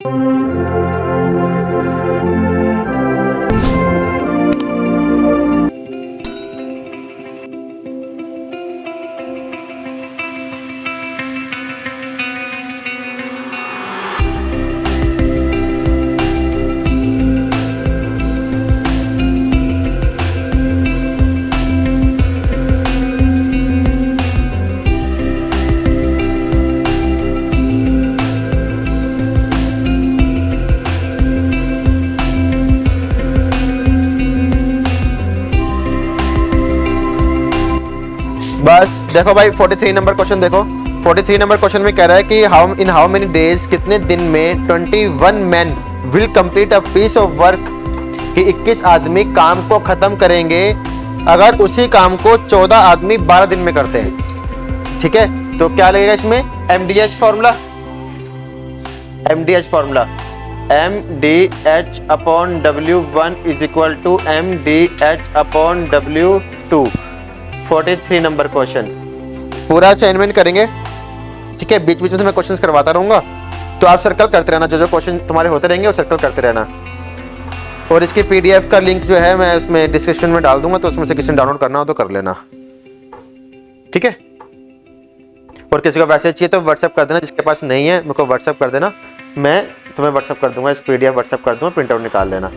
बस देखो भाई 43 नंबर क्वेश्चन देखो। 43 नंबर क्वेश्चन में कह रहा है कि हाउ मेनी डेज, कितने दिन में 21 man will complete a piece of work, कि 21 आदमी काम को खत्म करेंगे अगर उसी काम को 14 आदमी 12 दिन में करते हैं। ठीक है, तो क्या लगेगा इसमें? MDH formula, MDH formula MDH upon W1 is equal to MDH upon W2। 43 number question पूरा असाइनमेंट करेंगे। ठीक है, बीच बीच में से मैं क्वेश्चंस करवाता रहूंगा, तो आप सर्कल करते रहना, जो जो क्वेश्चन तुम्हारे होते रहेंगे वो सर्कल करते रहना। और इसकी PDF का लिंक जो है मैं उसमें डिस्क्रिप्शन में डाल दूंगा, तो उसमें से किसी ने डाउनलोड करना हो तो कर लेना। ठीक है, और किसी को वैसे चाहिए तो व्हाट्सएप कर देना, जिसके पास नहीं है मेरे को व्हाट्सएप कर देना, मैं तुम्हें व्हाट्सएप कर दूंगा, इस PDF व्हाट्सएप कर दूंगा, प्रिंट आउट निकाल लेना।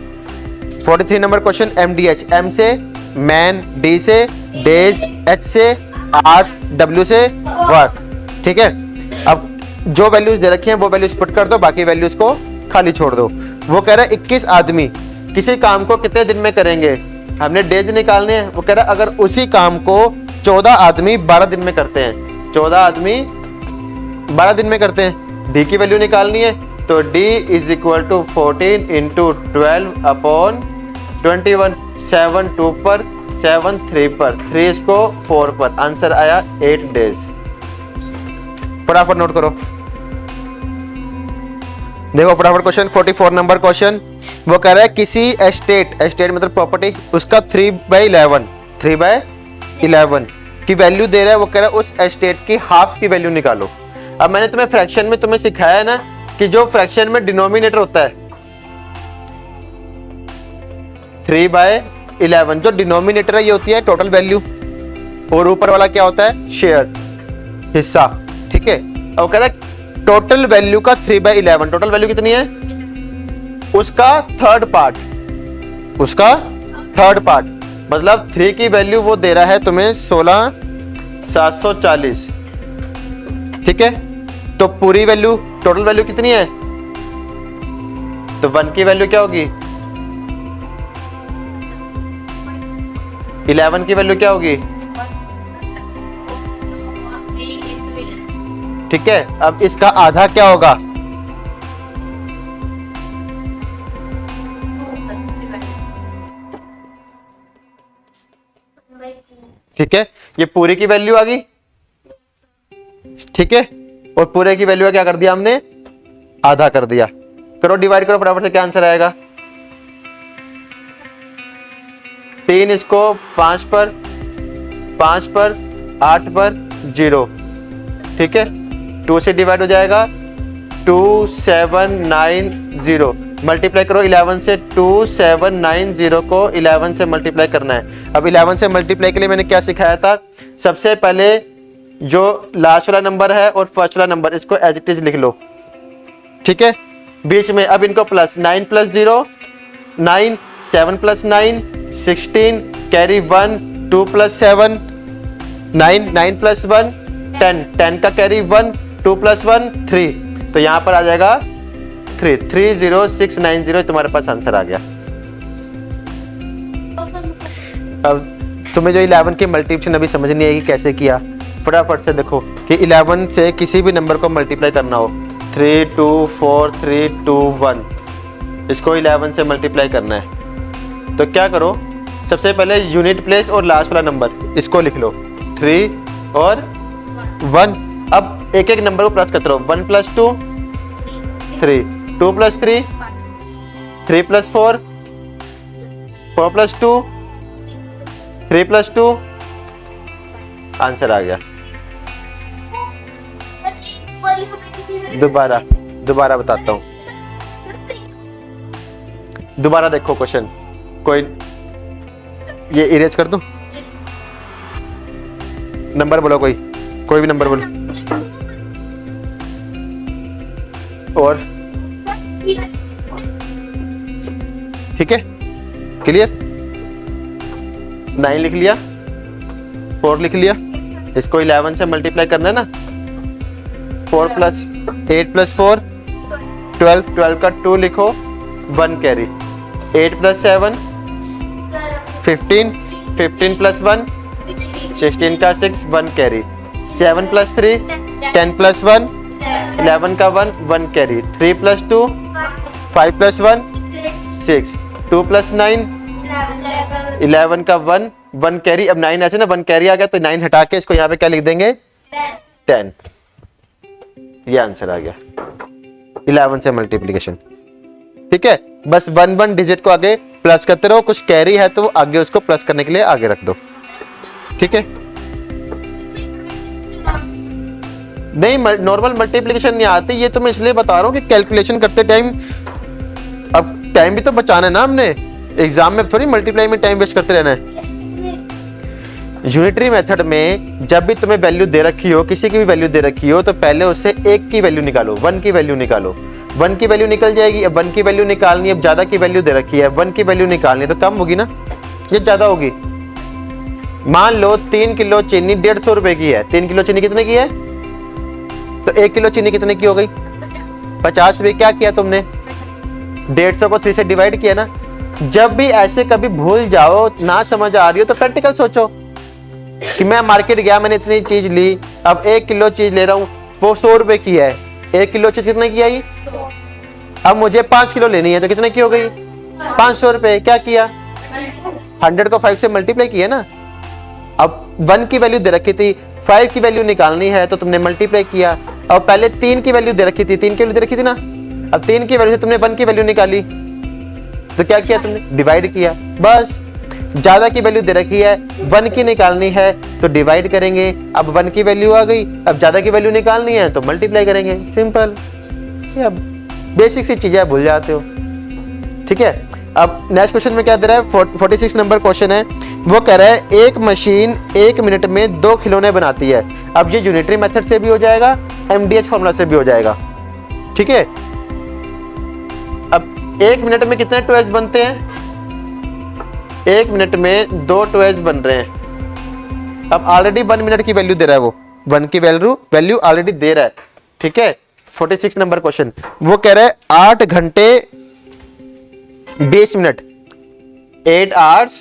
43 नंबर क्वेश्चन MDH, M से मैन, D से डेज, H से आवर्स, W से वर्क। ठीक है, अब जो वैल्यूज दे रखी हैं वो वैल्यूज पुट कर दो, बाकी वैल्यूज को खाली छोड़ दो। वो कह रहा है 21 आदमी किसी काम को कितने दिन में करेंगे, हमने डेज निकालने हैं। वो कह रहा है अगर उसी काम को 14 आदमी 12 दिन में करते हैं, 14 आदमी 12 दिन में करते हैं, D की वैल्यू निकालनी है, तो D is equal to 14 into 12 upon 21। 7 2 पर, 7 3 पर, 3 इसको 4 पर, आंसर आया 8 डेज। फटाफट नोट करो, देखो फटाफट क्वेश्चन 44 नंबर क्वेश्चन। वो कह रहा है किसी एस्टेट, एस्टेट मतलब प्रॉपर्टी, उसका 3/11, 3/11 की वैल्यू दे रहा है। वो कह रहा है उस एस्टेट की हाफ की वैल्यू निकालो। अब मैंने तुम्हें फ्रैक्शन में तुम्हें सिखाया है ना कि जो फ्रैक्शन में डिनोमिनेटर होता है 3/11, जो डिनोमिनेटर है ये होती है टोटल वैल्यू, और ऊपर वाला क्या होता है? शेयर, हिस्सा। ठीक है, अब कह रहा है टोटल वैल्यू का 3/11, टोटल वैल्यू कितनी है? उसका थर्ड पार्ट, उसका थर्ड पार्ट मतलब 3 की वैल्यू वो दे रहा है तुम्हें 16,740। ठीक है, तो पूरी वैल्यू, टोटल वैल्यू कितनी है? तो 1 की वैल्यू क्या होगी? 11 की वैल्यू क्या होगी? ठीक है, अब इसका आधा क्या होगा? ठीक है, ये पूरी की वैल्यू आ गई। ठीक है, और पूरे की वैल्यू क्या कर दिया हमने? आधा कर दिया। करो डिवाइड करो फटाफट से, क्या आंसर आएगा? 3 इसको 5 पर, 5 पर, 8 पर, 0। ठीक है, 2 से डिवाइड हो जाएगा 2790। मल्टीप्लाई करो 11 से, 2790 को 11 से मल्टीप्लाई करना है। अब 11 से मल्टीप्लाई के लिए मैंने क्या सिखाया था? सबसे पहले जो लास्ट वाला नंबर है और फर्स्ट वाला नंबर, इसको एज इट इज लिख लो। ठीक है, बीच में अब इनको plus, 9 plus 0 9, 7 plus 9 16, carry 1, 2 plus 7 9, 9 plus 1 10, 10 का कैरी 1, 2 प्लस 1 3, तो यहां पर आ जाएगा 3, 30690। तुम्हारे पास आंसर आ गया। अब तुम्हें जो 11 की मल्टीप्लिकेशन अभी समझ नहीं आएगी कैसे किया, फटाफट से देखो कि 11 से किसी भी नंबर को मल्टीप्लाई करना हो, 3 2 4 3 2 1, इसको 11 से मल्टीप्लाई करना है। तो क्या करो, सबसे पहले यूनिट प्लेस और लास्ट वाला नंबर इसको लिख लो, 3 और 1। अब एक एक नंबर को प्लस करते रहो, 1 plus 2 3, 2 plus 3 3 plus 4 4 plus 2 3 plus 2, answer आ गया। दोबारा बताता हूं, दोबारा देखो क्वेश्चन, कोई ये इरेज कर दूं? नंबर बोलो, कोई भी नंबर बोलो। और ठीक है, क्लियर? 9 लिख लिया, 4 लिख लिया, इसको 11 से मल्टीप्लाई करना है ना। 4 प्लस 8 प्लस 4 12, 12 का 2 लिखो, 1 कैरी। 8 प्लस 7 15, 15 प्लस 1 16 का 6, 1 कैरी। 7 प्लस 3 10 प्लस 1 11 का 1, 1 कैरी। 3 प्लस 2 5 प्लस 1 6, 2 प्लस 9 11 का 1, 1 कैरी। अब 9 ऐसे ना 1 कैरी आ गया तो 9 हटा के इसको यहाँ पे क्या लिख देंगे? 10। ये आंसर आ गया 11 से मल्टीप्लीकेशन। ठीक है, बस 1 डिजिट को आगे प्लस करते रहो, कुछ कैरी है तो आगे उसको प्लस करने के लिए आगे रख दो। ठीक है, नहीं नॉर्मल मल्टीप्लीकेशन नहीं आती, ये तो मैं इसलिए बता रहा हूँ कि कैलकुलेशन करते टाइम अब टाइम भी तो बचाना है ना हमने, एग्जाम में थोड़ी मल्टीप्लाई में टाइम वेस्ट करते रहना है। यूनिटरी मेथड में जब भी तुम्हें वैल्यू दे रखी हो, किसी की भी वैल्यू दे रखी हो, तो पहले उससे 1 की वैल्यू निकालो, 1 की वैल्यू निकालो। 1 की वैल्यू निकल जाएगी। अब 1 की वैल्यू निकालनी है, अब ज्यादा की वैल्यू दे रखी है, 1 की वैल्यू निकालनी है तो कम होगी ना, ये ज्यादा होगी। मान लो 3 किलो चीनी 150 रुपए की है। 3 किलो चीनी कितने की है? तो 1 किलो चीनी कितने की हो गई? 50 रुपए। क्या किया तुमने? 150 को 3 से डिवाइड किया ना। जब भी ऐसे कभी भूल जाओ, ना समझ आ रही हो, तो प्रैक्टिकल सोचो कि मैं मार्केट गया, मैंने इतनी चीज ली, अब 1 किलो चीज ले रहा हूँ, वो 100 रुपए की है। 1 किलो चीज कितने की आई? अब मुझे 5 किलो लेनी है तो कितने की हो गई? 500 रुपए। क्या किया? 100 को 5 से मल्टीप्लाई किया ना। अब 1 की वैल्यू दे रखी थी, 5 की वैल्यू निकालनी है तो तुमने मल्टीप्लाई किया। और पहले 3 की वैल्यू दे रखी थी, 3 की वैल्यू दे रखी थी ना। अब 3 की वैल्यू से तुमने 1 की वैल्यू निकाली तो क्या किया तुमने? डिवाइड किया। बस ज्यादा की वैल्यू दे रखी है, 1 की निकालनी है तो डिवाइड करेंगे। अब 1 की वैल्यू आ गई, अब ज्यादा की वैल्यू निकालनी है तो मल्टीप्लाई करेंगे। सिंपल। अब बेसिक सी चीजें भूल जाते हो। ठीक है, अब नेक्स्ट क्वेश्चन में क्या दे रहा है? 46 नंबर क्वेश्चन है। वो कह रहा है एक मशीन 1 मिनट में 2 खिलौने बनाती है। अब ये यूनिटरी मेथड से भी हो जाएगा, MDH फॉर्मूला से भी हो जाएगा। ठीक है, अब 1 मिनट में कितने टॉयज बनते हैं? 1 मिनट में 2 टॉयज बन रहे हैं। अब ऑलरेडी 1 मिनट की वैल्यू दे रहा है, वो 1 की वैल्यू ऑलरेडी दे रहा है। ठीक है, 46 नंबर क्वेश्चन। वो कह रहा है 8 घंटे 20 मिनट, 8 आवर्स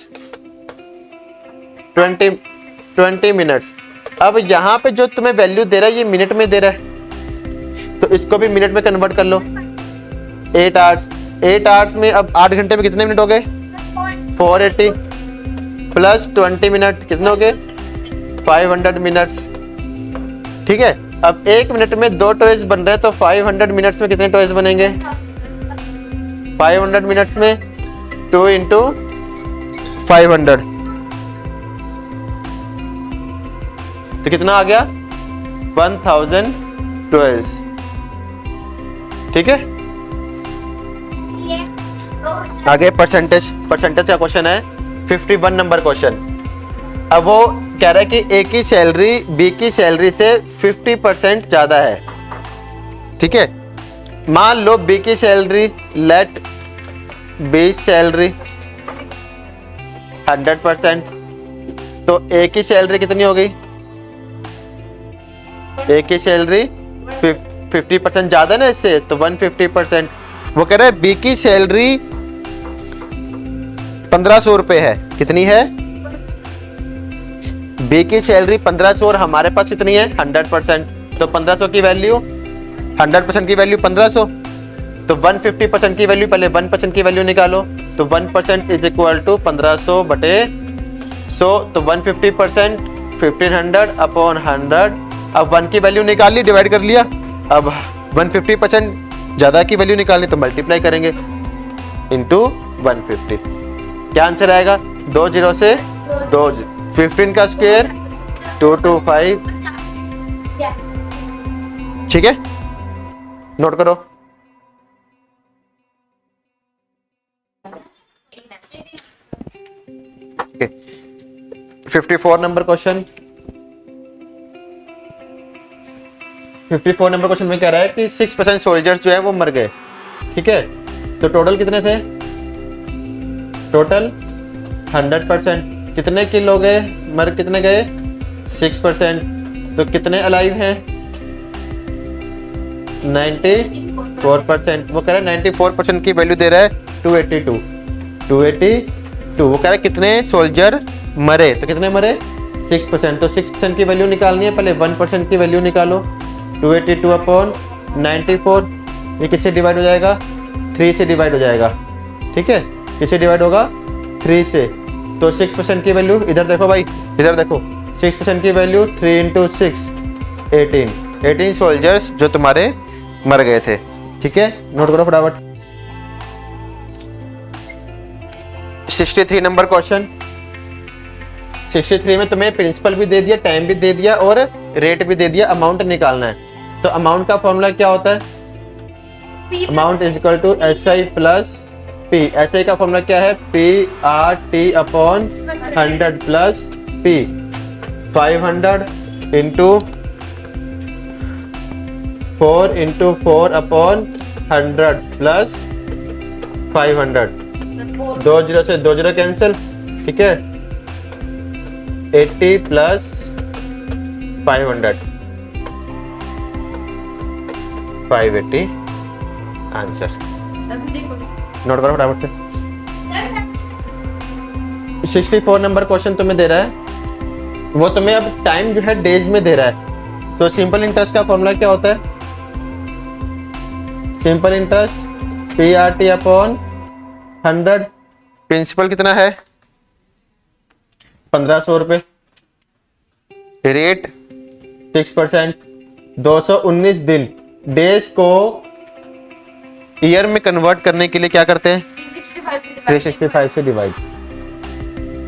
20 मिनट्स। अब यहां पे जो तुम्हें वैल्यू दे रहा है ये मिनट में दे रहा है, तो इसको भी मिनट में कन्वर्ट कर लो। 8 आवर्स में अब 8 घंटे में कितने मिनट हो गए? 480 प्लस 20 मिनट कितने हो गए? 500 मिनट्स। ठीक है, अब 1 मिनट में 2 टॉयज बन रहे हैं तो 500 मिनट्स में कितने टॉयज बनेंगे? 500 मिनट्स में 2 इंटू 500 तो कितना आ गया? 1000 टॉयज। ठीक है, आगे परसेंटेज का क्वेश्चन है। 51 नंबर क्वेश्चन। अब वो कह रहा है कि ए की सैलरी बी की सैलरी से 50% ज्यादा है। ठीक है, मान लो बी की सैलरी, लेट बी सैलरी 100%, तो ए की सैलरी कितनी हो गई? ए की सैलरी 50% ज्यादा ना इससे, तो 150%। वो कह रहा है बी की सैलरी 1500 रुपए है। कितनी है? बी की सैलरी 1500 और हमारे पास कितनी है? 100%। तो 1500 की वैल्यू, 100% की वैल्यू 1500, तो 150% की वैल्यू, पहले 1% की वैल्यू निकालो, तो 1% इज इक्वल टू 1500 बटे 100, तो 150% 1500 अपॉन 100। अब 1 की वैल्यू निकाल ली, डिवाइड कर लिया। अब 150% ज्यादा की वैल्यू निकालनी तो मल्टीप्लाई करेंगे इंटू 150। क्या आंसर आएगा? 2 0 से 2, 15 का स्क्वायर 225। ठीक है, नोट करो। 54 नंबर क्वेश्चन। 54 नंबर क्वेश्चन में कह रहा है कि 6% सोल्जर्स जो है वो मर गए। ठीक है, तो टोटल कितने थे? टोटल 100%। कितने किल हो गए, मर कितने गए? 6%। तो कितने अलाइव हैं? 94%। वो कह रहा है 94% की वैल्यू दे रहा है 282। 282 वो कह रहा है कितने सोल्जर मरे, तो कितने मरे? 6%। तो 6% की वैल्यू निकालनी है, पहले 1% की वैल्यू निकालो। 282 अपॉन 94, ये किससे डिवाइड हो जाएगा? 3 से डिवाइड हो जाएगा। ठीक है, किससे डिवाइड होगा? 3 से। तो 6% की वैल्यू इधर देखो भाई, इधर देखो, 6% की वैल्यू 3 इंटू 6 18 सोल्जर्स जो तुम्हारे मर गए थे। ठीक है, नोट करो फटाफट। 63 नंबर क्वेश्चन। 63 में तुम्हें प्रिंसिपल भी दे दिया, टाइम भी दे दिया और रेट भी दे दिया, अमाउंट निकालना है। तो अमाउंट का फॉर्मूला क्या होता है? Amount is equal to SI plus P। SI का फॉर्मूला क्या है? PRT upon 100 plus P। 500 into 4 into 4 upon 100 plus 500। 2 zero से 2 जीरो कैंसिल। ठीक है, 80 प्लस 500 580 आंसर। नोट करो फटाफट से। 64 नंबर क्वेश्चन तुम्हें दे रहा है, वो तुम्हें अब टाइम जो है डेज में दे रहा है। तो सिंपल इंटरेस्ट का फॉर्मूला क्या होता है? Simple interest PRT upon 100। Principal कितना है? 1500 रुपए। रेट 6%। 219 दिन। डेज को ईयर में कन्वर्ट करने के लिए क्या करते हैं? 365 से डिवाइड।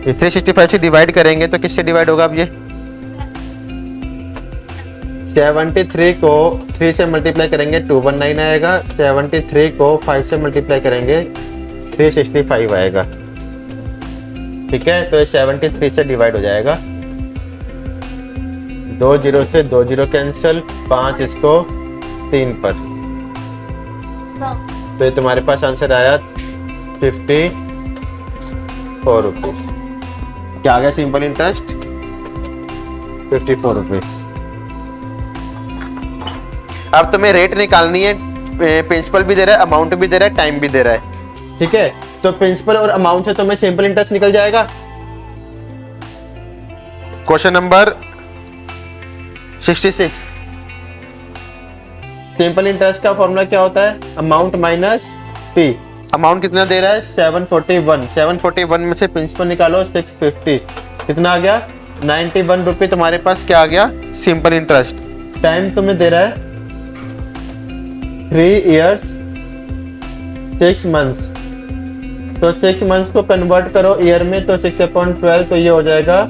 365 से डिवाइड करेंगे तो किससे डिवाइड होगा? अब ये 73 को 3 से मल्टीप्लाई करेंगे 219 आएगा। 73 को 5 से मल्टीप्लाई करेंगे 365 आएगा। ठीक है, तो ये 73 से डिवाइड हो जाएगा। 2 जीरो से 2 जीरो कैंसिल, 5 इसको 3 पर। तो ये तुम्हारे पास आंसर आया 54 रुपीज। क्या आ गया? Simple interest 54 rupees. अब तुम्हें रेट निकालनी है, प्रिंसिपल भी दे रहा है, अमाउंट भी दे रहा है, टाइम भी दे रहा है। ठीक है, तो प्रिंसिपल और अमाउंट से तुम्हें सिंपल इंटरेस्ट निकल जाएगा। Question number 66। सिंपल इंटरेस्ट का फॉर्मूला क्या होता है? Amount minus P। अमाउंट कितना दे रहा है? 741। 741 में से प्रिंसिपल निकालो 650। कितना आ गया? 91 रुपये। तुम्हारे पास क्या आ गया? Simple interest. टाइम तुम्हें दे रहा है 3 years 6 months। तो 6 months को कन्वर्ट करो ईयर में, तो 6/12, तो ये हो जाएगा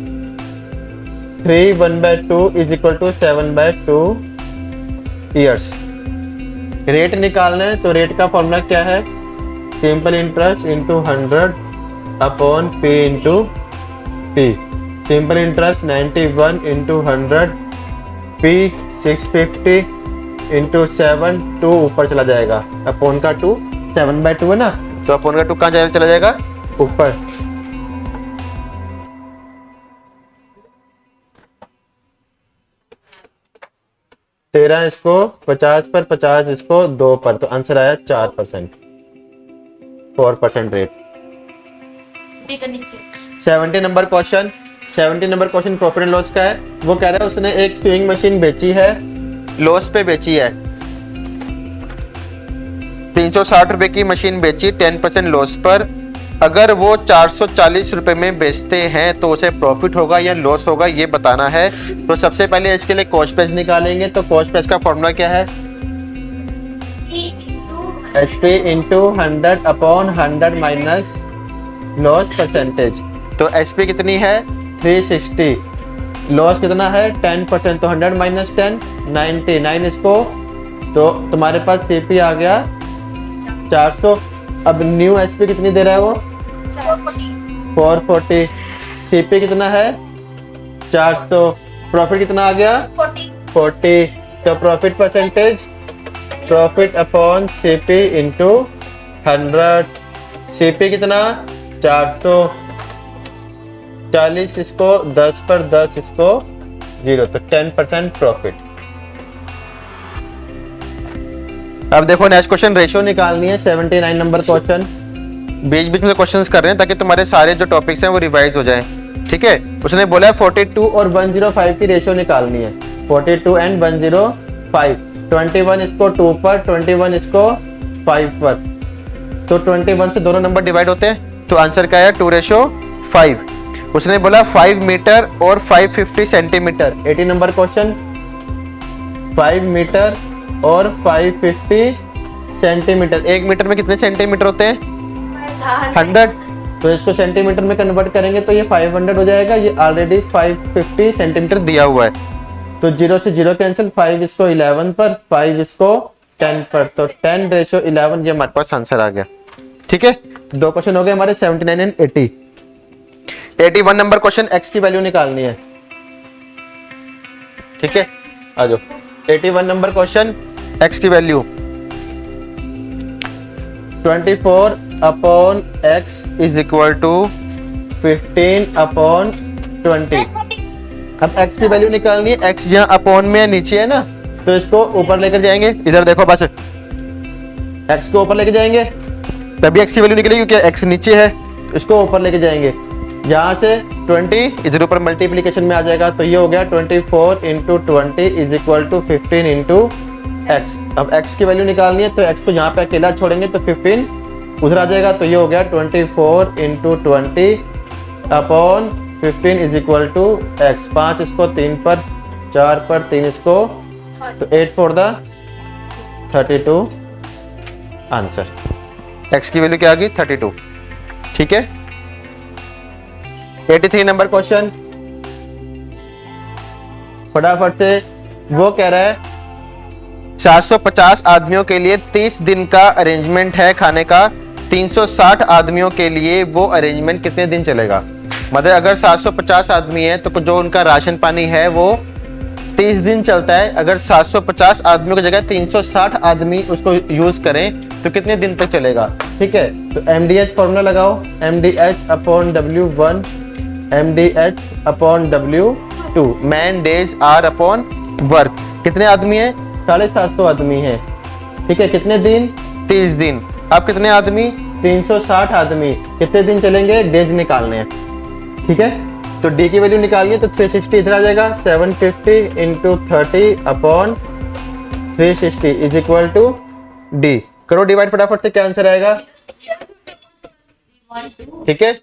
3 1/2 is equal to 7/2 years. Rate निकालना है, तो रेट का फॉर्मूला क्या है? Simple interest into 100 upon P into T। Simple interest 91 into 100 P 650 इंटू 7 2 ऊपर चला जाएगा। अपॉन का 2 7/2 है ना, तो अपॉन का 2 कहाँ चला जाएगा? ऊपर। तेरह इसको 50 पर, 50 इसको 2 पर, तो आंसर आया 4%। 4% rate. 70 number question. 70 number question profit and loss का है। वो कह रहा है उसने एक स्विंग मशीन बेची है, लॉस पे बेची है। 360 रुपए की मशीन बेची 10% लॉस पर। अगर वो 440 रुपए में बेचते हैं तो उसे प्रॉफिट होगा या लॉस होगा, ये बताना है। तो सबसे पहले इसके लिए कॉस्ट प्राइस निकालेंगे। तो कॉस्ट प्राइस का फॉर्मूला क्या है? SP into 100 upon 100 minus loss percentage. तो SP कितनी है? 360। लॉस कितना है? 10%, तो 100 माइनस 10 99 इसको, तो तुम्हारे पास CP आ गया 400। अब न्यू SP कितनी दे रहा है वो? 440, सीपी कितना है 400, प्रॉफिट कितना आ गया 40, तो profit percentage profit upon CP into 100, CP कितना 440, इसको 10 पर 10, इसको 0, तो 10% प्रॉफिट। अब देखो नेक्स्ट क्वेश्चन, रेशियो निकालनी है 79 नंबर क्वेश्चन। बीच बीच में क्वेश्चंस कर रहे हैं ताकि तुम्हारे सारे जो टॉपिक्स हैं वो रिवाइज हो जाएं, ठीक है। उसने बोला है 42 और 105 की रेशियो निकालनी है, 42 एंड 105, 21 इसको 2 पर, 21 इसको 5 पर, तो 21 से दोनों नंबर डिवाइड होते हैं, तो आंसर क्या है 2:5। उसने बोला 5 मीटर और 550 सेंटीमीटर, 80 नंबर क्वेश्चन, 5 मीटर और 550 सेंटीमीटर, 1 मीटर में कितने सेंटीमीटर होते हैं 100, तो इसको सेंटीमीटर में कन्वर्ट करेंगे तो ये 500 हो जाएगा, ये ऑलरेडी 550 सेंटीमीटर दिया हुआ है, तो 0 से 0 कैंसिल, 5 इसको 11 पर, 5 इसको 10 पर, तो 10:11 ये हमारे पास आंसर आ गया, ठीक है। दो क्वेश्चन हो गए हमारे 79 एंड 80। 81 नंबर क्वेश्चन, x की वैल्यू निकालनी है, ठीक है, आ जाओ। 81 नंबर क्वेश्चन, x की value 24 upon x is equal to 15 upon 20। अब x की वैल्यू निकालनी है, x यहाँ अपॉन में नीचे है ना, तो इसको ऊपर लेकर जाएंगे, इधर देखो बस x को ऊपर लेके जाएंगे तभी x की वैल्यू निकलेगी, क्योंकि x नीचे है, इसको ऊपर लेके जाएंगे, यहाँ से 20 इधर ऊपर मल्टीप्लीकेशन में आ जाएगा, तो ये हो गया 24 into 20 is equal to 15 into x. अब x की वैल्यू निकालनी है, तो x को यहाँ पे अकेला छोड़ेंगे तो 15 उधर आ जाएगा, तो ये हो गया 24 into 20 upon 15 is equal to x. 5 इसको 3 पर, 4 पर, 3 इसको, तो 8 फॉर द 32 आंसर। x की वैल्यू क्या आ गई 32, ठीक है। 83 नंबर क्वेश्चन, फटाफट से, वो कह रहा है 450 आदमियों के लिए 30 दिन का अरेंजमेंट है खाने का, 360 आदमियों के लिए वो अरेंजमेंट कितने दिन चलेगा। मतलब अगर 750 आदमी है तो जो उनका राशन पानी है वो 30 दिन चलता है, अगर 750 आदमियों की जगह 360 आदमी उसको यूज करें तो कितने दिन तक चलेगा, ठीक है। तो MDH फॉर्मूला लगाओ, MDH upon W1, MDH upon W2, man days are upon work. कितने आदमी है 750 आदमी है, ठीक है, कितने दिन 30 दिन। अब कितने आदमी 360 आदमी, कितने दिन चलेंगे, डेज निकालने हैं, ठीक है। तो डी की वैल्यू निकालिए, तो 360 इधर आ जाएगा, 750 into 30 upon 360 is equal to D. करो डिवाइड फटाफट से, क्या आंसर आएगा, ठीक है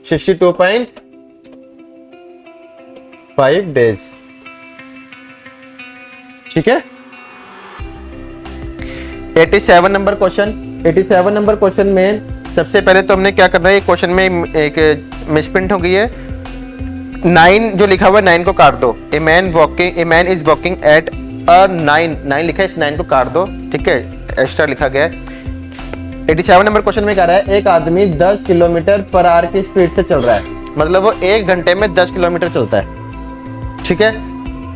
62.5 डेज, ठीक है। 87 नंबर क्वेश्चन, 87 नंबर क्वेश्चन में सबसे पहले तो हमने क्या करना है, क्वेश्चन में एक मिसप्रिंट हो गई है, 9 जो लिखा हुआ है 9 को काट दो, a man is walking at 9 लिखा है, इस 9 को काट दो, ठीक है, एक्स्ट्रा लिखा गया है। 87 नंबर क्वेश्चन में कह रहा है एक आदमी 10 किलोमीटर पर आवर की स्पीड से चल रहा है, मतलब वो 1 घंटे में 10 किलोमीटर चलता है, ठीक है।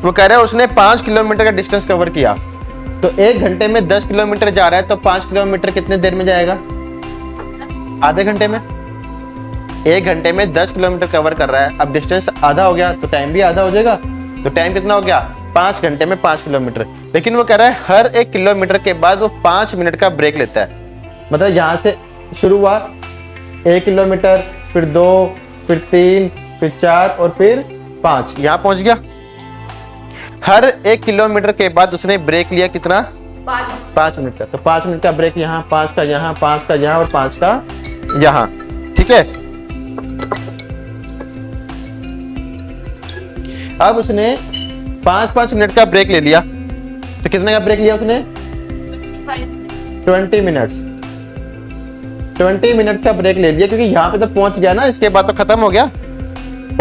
वो कह रहा है उसने 5 किलोमीटर का डिस्टेंस कवर किया, तो 1 घंटे में 10 किलोमीटर जा रहा है, तो 5 किलोमीटर कितने देर में जाएगा, आधे घंटे में। 1 घंटे में 10 किलोमीटर कवर कर रहा है, अब डिस्टेंस आधा हो गया तो टाइम भी आधा हो जाएगा, तो टाइम कितना हो गया 5 घंटे में 5 किलोमीटर। लेकिन वो कह रहा है हर 1 किलोमीटर के बाद वो 5 मिनट का ब्रेक लेता है, मतलब यहाँ से शुरू हुआ 1 किलोमीटर, फिर 2, फिर 3, फिर 4 और फिर 5, यहाँ पहुंच गया। हर 1 किलोमीटर के बाद उसने ब्रेक लिया कितना 5 मिनट का, तो 5 मिनट का ब्रेक यहाँ, 5 का यहाँ, 5 का यहाँ और 5 का यहाँ, ठीक है। अब उसने 5-5 मिनट का ब्रेक ले लिया, तो कितने का ब्रेक लिया उसने 20 मिनट्स, 20 मिनट्स का ब्रेक ले लिया, क्योंकि यहाँ पे तो पहुंच गया ना, इसके बाद तो खत्म हो गया।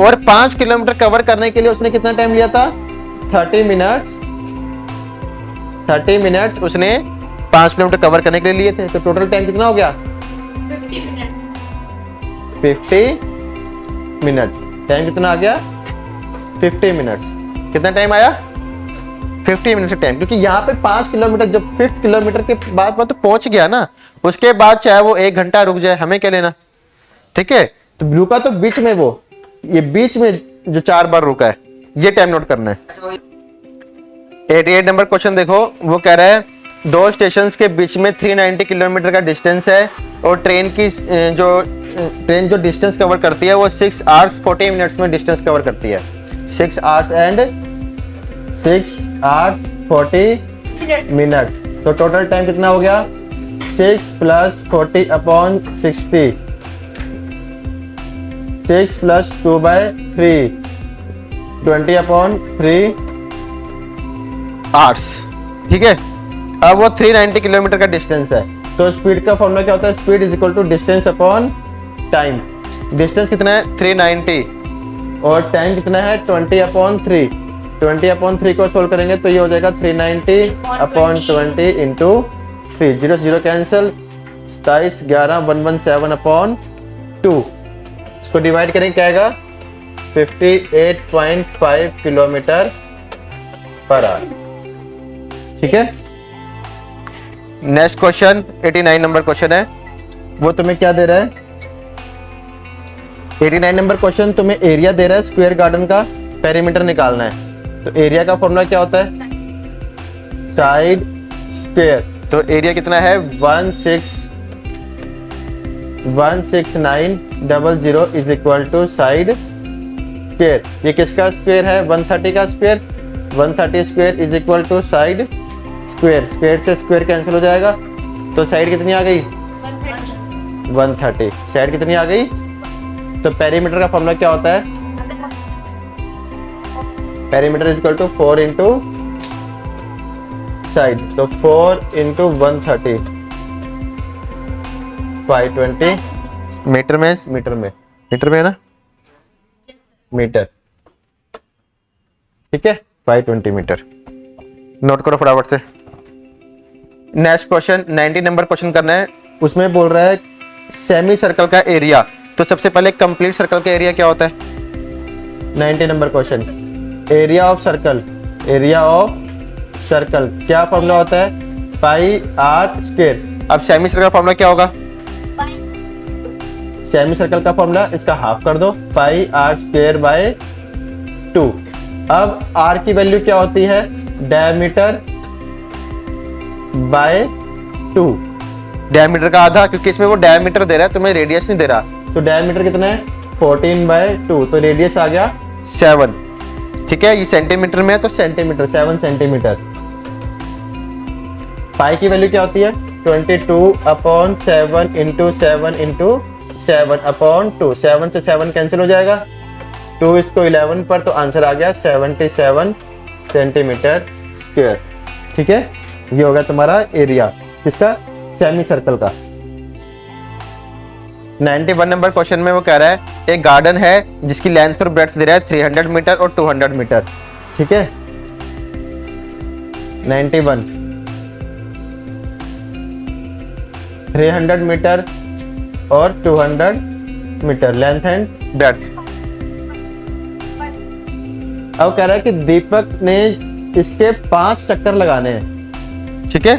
और 5 किलोमीटर कवर करने के लिए उसने कितना टाइम लिया था 30 मिनट्स, 30 मिनट्स उसने 5 किलोमीटर कवर करने के लिए लिए थे, तो टोटल टाइम कितना हो गया? 50 मिनट। टाइम कितना आ गया? 50 मिनट। कितना टाइम आया? 50 मिनट से टाइम, क्योंकि यहाँ पे 5 किलोमीटर, जब 5 किलोमीटर के बाद तो पहुंच गया ना, उसके बाद चाहे वो 1 घंटा रुक जाए, हमें क्या लेना, ठीक है। तो ब्लू का तो बीच में, वो ये बीच में जो 4 बार रुका है, ये टाइम नोट करना है। 88 नंबर क्वेश्चन देखो, वो कह रहा है 2 स्टेशंस के बीच में 390 किलोमीटर का डिस्टेंस है और ट्रेन जो डिस्टेंस कवर करती है वो 6 आवर्स 40 मिनट्स में डिस्टेंस कवर करती है। 6 आवर्स 40 मिनट। तो टोटल टाइम कितना हो गया? 6 + 40/60, 6 + 2/3, 20/3 आवर्स, ठीक है। अब वो 390 किलोमीटर का डिस्टेंस है, तो स्पीड का फॉर्मूला क्या होता है? Speed is equal to distance upon time. Distance कितना है? 390 और टाइम कितना है? 20/3। 20/3 को सोल्व करेंगे तो ये हो जाएगा 390/20 इंटू 3, 0 0 कैंसिल, 27 11 117/2। इसको डिवाइड करेंगे, क्या आएगा? 58.5 किलोमीटर पर आवर, ठीक है। नेक्स्ट क्वेश्चन 89 नंबर क्वेश्चन है, वो तुम्हें क्या दे रहा है? 89 नंबर क्वेश्चन तुम्हें एरिया दे रहा है स्क्वायर गार्डन का, पेरीमीटर निकालना है। तो एरिया का फॉर्मूला क्या होता है? Side square. तो एरिया कितना है? 16900 is equal to side square. ये किसका स्क्वायर है? 130 का square. 130 square is equal to side square. Square से स्क्वायर कैंसिल हो जाएगा, तो साइड कितनी आ गई? 130। साइड कितनी आ गई? तो पेरीमीटर का फॉर्मूला क्या होता है? Perimeter is equal to 4 into side. तो 4 इंटू 130, 520 मीटर में है ना, मीटर, ठीक है। 520 मीटर नोट करो फटाफट से। नेक्स्ट क्वेश्चन 90 नंबर क्वेश्चन करना है, उसमें बोल रहा है सेमी सर्कल का एरिया। तो सबसे पहले कंप्लीट सर्कल का एरिया क्या होता है? 90 number question, area of circle क्या फॉर्मूला होता है? पाई आर स्क्वायर। अब सेमी सर्कल का फॉर्मूला क्या होगा? सेमी सर्कल का फॉर्मूला इसका हाफ कर दो, पाई आर स्क्वायर बाय 2। अब आर की वैल्यू क्या होती है? Diameter bye 2। डायमीटर का आधा, क्योंकि इसमें वो डायमीटर दे रहा है, तुम्हें रेडियस नहीं दे रहा। तो डायमीटर कितना है? 14/2। तो रेडियस आ गया 7, ठीक है। ये सेंटीमीटर में है तो सेंटीमीटर, 7 सेंटीमीटर। पाई की वैल्यू क्या होती है? 22/7 इंटू 7 इंटू 7/2। 7 से 7 कैंसिल हो जाएगा, 2 इसको 11 पर, तो आंसर आ गया 77 सेंटीमीटर स्क्वायर, ठीक है। ये होगा तुम्हारा एरिया किसका? सेमी सर्कल का। 91 नंबर क्वेश्चन में वो कह रहा है एक गार्डन है जिसकी लेंथ और ब्रेड्थ दे रहा है 300 मीटर और 200 मीटर, ठीक है। 91 300 मीटर और 200 मीटर लेंथ एंड ब्रेड्थ। अब कह रहा है कि दीपक ने इसके 5 चक्कर लगाने हैं, ठीक है।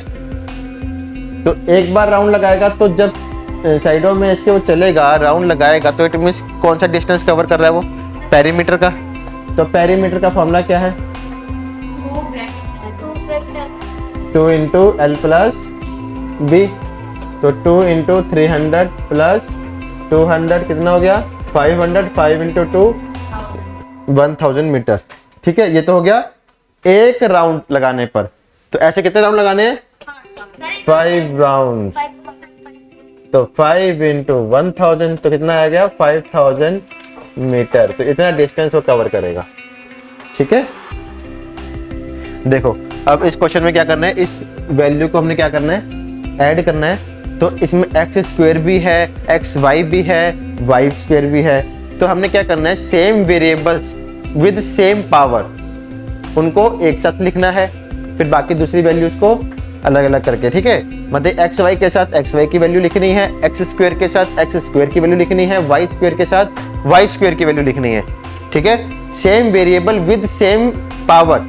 तो एक बार राउंड लगाएगा, तो जब साइडों में इसके वो चलेगा, राउंड लगाएगा, तो इट मींस कौन सा डिस्टेंस कवर कर रहा है वो? पेरीमीटर का। तो पेरीमीटर का फॉर्मूला क्या है? 2 इंटू एल प्लस बी। तो 2 इंटू 300 प्लस 200 कितना हो गया? 500। 5 इंटू 2 1000 मीटर, ठीक है। ये तो हो गया एक राउंड लगाने पर। तो ऐसे कितने राउंड लगाने हैं? 5 राउंड। तो 5 इंटू 1000 तो कितना आ गया? 5000 मीटर। तो इतना डिस्टेंस वो कवर करेगा, ठीक है। देखो अब इस क्वेश्चन में क्या करना है, इस वैल्यू को हमने क्या करना है? ऐड करना है। तो इसमें एक्स स्क्वायर भी है, एक्स वाई भी है, वाई स्क्वायर भी है। तो हमने क्या करना है? Same variables with same power, उनको एक साथ लिखना है, फिर बाकी दूसरी वैल्यूज को अलग अलग करके, ठीक है। मतलब एक्स वाई के साथ एक्स वाई की वैल्यू लिखनी है, एक्स स्क्वायर के साथ एक्स स्क्वायर की वैल्यू लिखनी है, वाई स्क्वायर के साथ वाई स्क्वायर की वैल्यू लिखनी है, ठीक है। Same variable with same power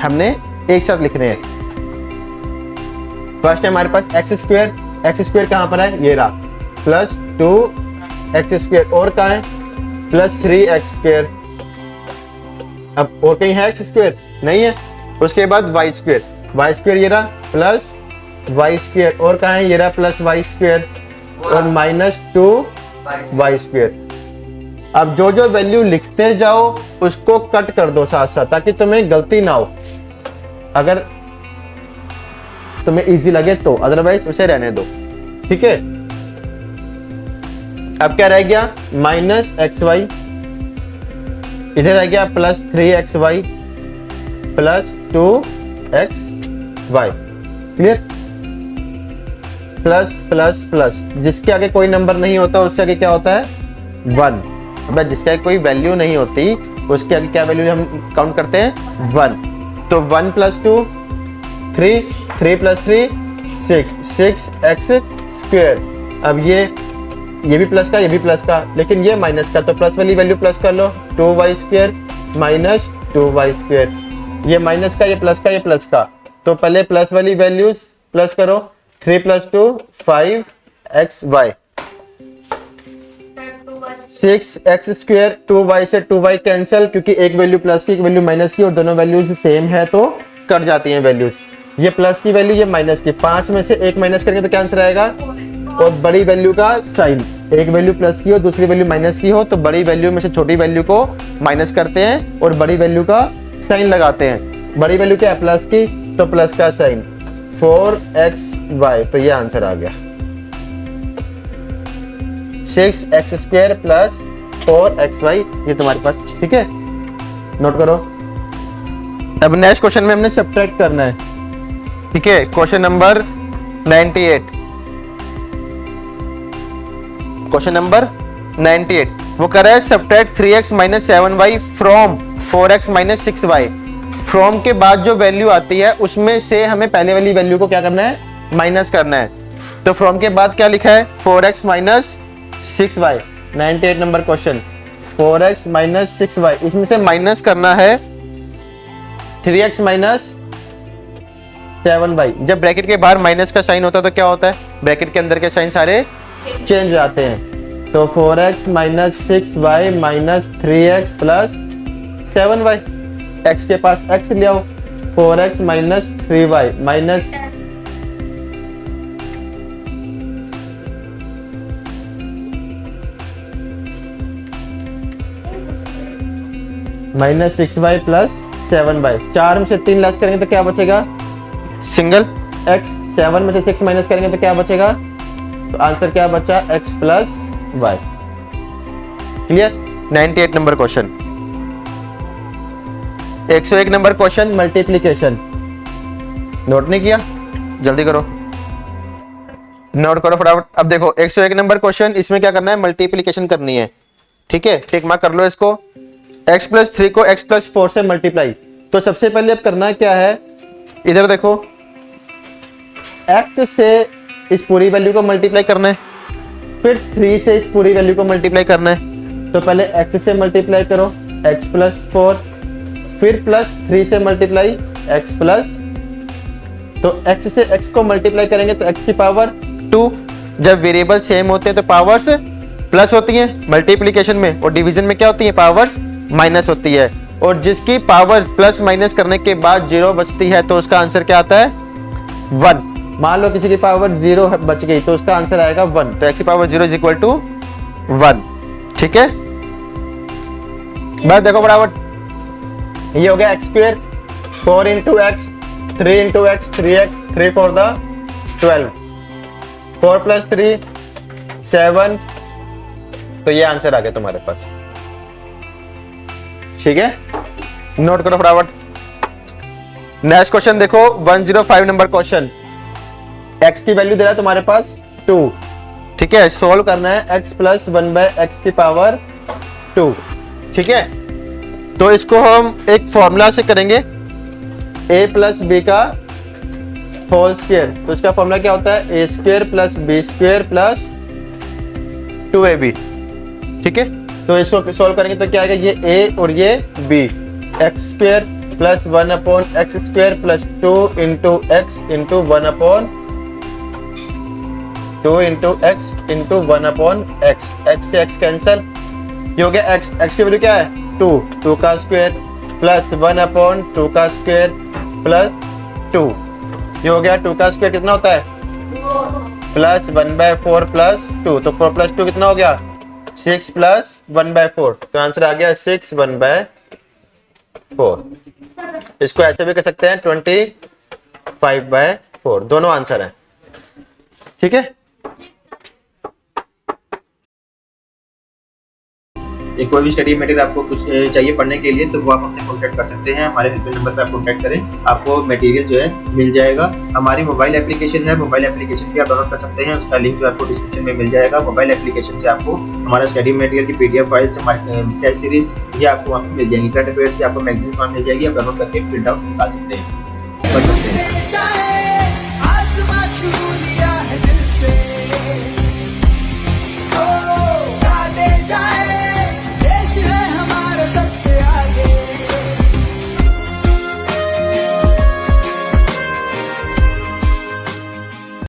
हमने एक साथ लिखने हैं। फर्स्ट है हमारे पास एक्स स्क्वायर कहां पर है, ये रहा, प्लस 2x स्क्वायर, और कहां है प्लस 3x स्क्वायर। अब और कहीं है एक्स स्क्वायर, नहीं है। उसके बाद वाई स्क्वायर ये रहा, प्लस वाई स्क्वायर, और कहां है, ये रहा, प्लस वाई स्क्वायर, और माइनस 2y स्क्वायर। अब जो जो वैल्यू लिखते जाओ उसको कट कर दो साथ साथ, ताकि तुम्हें गलती ना हो, अगर तुम्हें इजी लगे तो, अदरवाइज उसे रहने दो, ठीक है। अब क्या रह गया, माइनस एक्स वाई, इधर रह गया plus 3xy plus 2xy, clear. Plus plus plus, जिसके आगे कोई नंबर नहीं होता उसके आगे क्या होता है, 1। अब जिसके आगे कोई वैल्यू नहीं होती उसके आगे क्या वैल्यू हम काउंट करते हैं, 1। तो 1 प्लस 2 3, 3 प्लस 3 6x स्क्वायर। अब ये भी प्लस का, ये भी प्लस का, लेकिन ये माइनस का, तो प्लस वाली वैल्यू प्लस कर लो, 2y square minus 2y square. ये माइनस का, ये प्लस का, ये प्लस का, तो पहले प्लस वाली वैल्यूज प्लस करो, 3 plus 2 5xy, 6x square, 2y से 2y कैंसिल, क्योंकि एक वैल्यू प्लस की एक वैल्यू माइनस की और दोनों वैल्यूज सेम है तो कट जाती हैं वैल्यूज। ये प्लस की वैल्यू, ये माइनस की, 5 में से एक माइनस करेंगे तो क्या आंसर आएगा, और बड़ी वैल्यू का साइन, एक वैल्यू प्लस की हो दूसरी वैल्यू माइनस की हो तो बड़ी वैल्यू में से छोटी वैल्यू को माइनस करते हैं और बड़ी वैल्यू का साइन लगाते हैं। बड़ी वैल्यू क्या है, प्लस की, तो प्लस का साइन, 4xy, तो ये आंसर आ गया, 6x स्क्वायर प्लस 4xy, ये तुम्हारे पास, ठीक है, नोट करो। अब नेक्स्ट क्वेश्चन में हमने सब्ट्रैक्ट करना है, ठीक है। क्वेश्चन नंबर 98, क्वेश्चन नंबर 98 वो कर रहा है subtract 3x minus 7y from 4x minus 6y। From के बाद जो वैल्यू आती है उसमें से हमें पहले वाली वैल्यू को क्या करना है, माइनस करना है। तो फ्रॉम के बाद क्या लिखा है, 4x minus 6y। 98 number question, 4x minus 6y, इसमें से माइनस करना है 3x माइनस 7y। जब ब्रैकेट के बाहर माइनस का साइन होता है तो क्या होता है, ब्रैकेट के अंदर के साइन सारे चेंज हो जाते हैं। तो 4x minus 6y minus 3x plus 7y, x के पास x ले आओ, 4x minus 3y minus minus 6y plus 7y। 4 में से 3 लेस करेंगे तो क्या बचेगा, सिंगल x। 7 में से 6 माइनस करेंगे तो क्या बचेगा, तो आंसर क्या बचा, x plus y, clear. 98 number question. 101 number question, multiplication. Note नहीं किया, जल्दी करो, नोट करो फटाफट। अब देखो 101 नंबर क्वेश्चन, इसमें क्या करना है, मल्टीप्लीकेशन करनी है, ठीक है। टिक मार्क कर लो इसको, x प्लस 3 को x प्लस 4 से मल्टीप्लाई। तो सबसे पहले अब करना क्या है, इधर देखो, x से इस पूरी वैल्यू को मल्टीप्लाई करना है, फिर 3 से इस पूरी वैल्यू को मल्टीप्लाई करना है। तो पहले x से मल्टीप्लाई करो, x प्लस 4, फिर प्लस 3 से मल्टीप्लाई x प्लस, तो x से x को मल्टीप्लाई करेंगे तो x की पावर 2। जब वेरिएबल सेम होते हैं तो पावर्स प्लस होती हैं मल्टीप्लीकेशन में, और डिवीजन में क्या होती है, पावर्स माइनस होती है। और जिसकी पावर प्लस माइनस करने के बाद 0 बचती है तो उसका आंसर क्या आता है, 1। मान लो किसी की पावर 0 बच गई तो उसका आंसर आएगा 1। तो x की पावर 0 इज इक्वल टू 1, ठीक है। बस देखो बराबर, ये हो गया x square, 4 into x, 3 into x, 3x, 3 for the 12, 4 plus 3 7, तो ये आंसर आ गया तुम्हारे पास, ठीक है। नोट करो फटाफट। नेक्स्ट क्वेश्चन देखो, 105 नंबर क्वेश्चन। x की वैल्यू दे रहा है तुम्हारे पास 2, ठीक है। सोल्व करना है x प्लस 1 बाय एक्स की पावर 2, ठीक है। तो इसको हम एक फॉर्मूला से करेंगे, a प्लस बी का होल स्क्वायर, तो इसका फॉर्मूला क्या होता है, a square plus b square plus 2ab। ठीक है, तो इसको सॉल्व करेंगे तो क्या आएगा, ये a और ये b, x square plus 1/x square plus 2 into x into 2 into x into 1/x, x से एक्स कैंसल, ये हो गया x, x की वैल्यू क्या है 2 का स्क्वायर प्लस 1/2 का स्क्वायर प्लस 2, ये हो गया 2 का स्क्वायर कितना होता है प्लस 1/4 प्लस 2, तो 4 प्लस 2 कितना हो गया 6 प्लस 1/4, तो आंसर आ गया 6 1/4। इसको ऐसे भी कर सकते हैं 25/4, दोनों आंसर है। ठीक है, कोई भी स्टडी मटेरियल आपको कुछ चाहिए पढ़ने के लिए तो वो आप हमसे कॉन्टैक्ट कर सकते हैं, हमारे हेल्पलाइन नंबर पर आप कॉन्टैक्ट करें, आपको मटेरियल जो है मिल जाएगा। हमारी मोबाइल एप्लीकेशन है, मोबाइल एप्लीकेशन भी आप डाउनलोड कर सकते हैं, उसका लिंक जो आपको डिस्क्रिप्शन में मिल जाएगा। मोबाइल एप्लीकेशन से आपको हमारा स्टडी मटेरियल की PDF फाइल्स, टेस्ट सीरीज ये आपको वहाँ मिल जाएंगी। करंट अफेयर्स की आपको मैगजीन्स वहाँ मिल जाएगी, आप डाउनलोड करके प्रिंट आउट निकाल सकते हैं, पढ़ सकते हैं।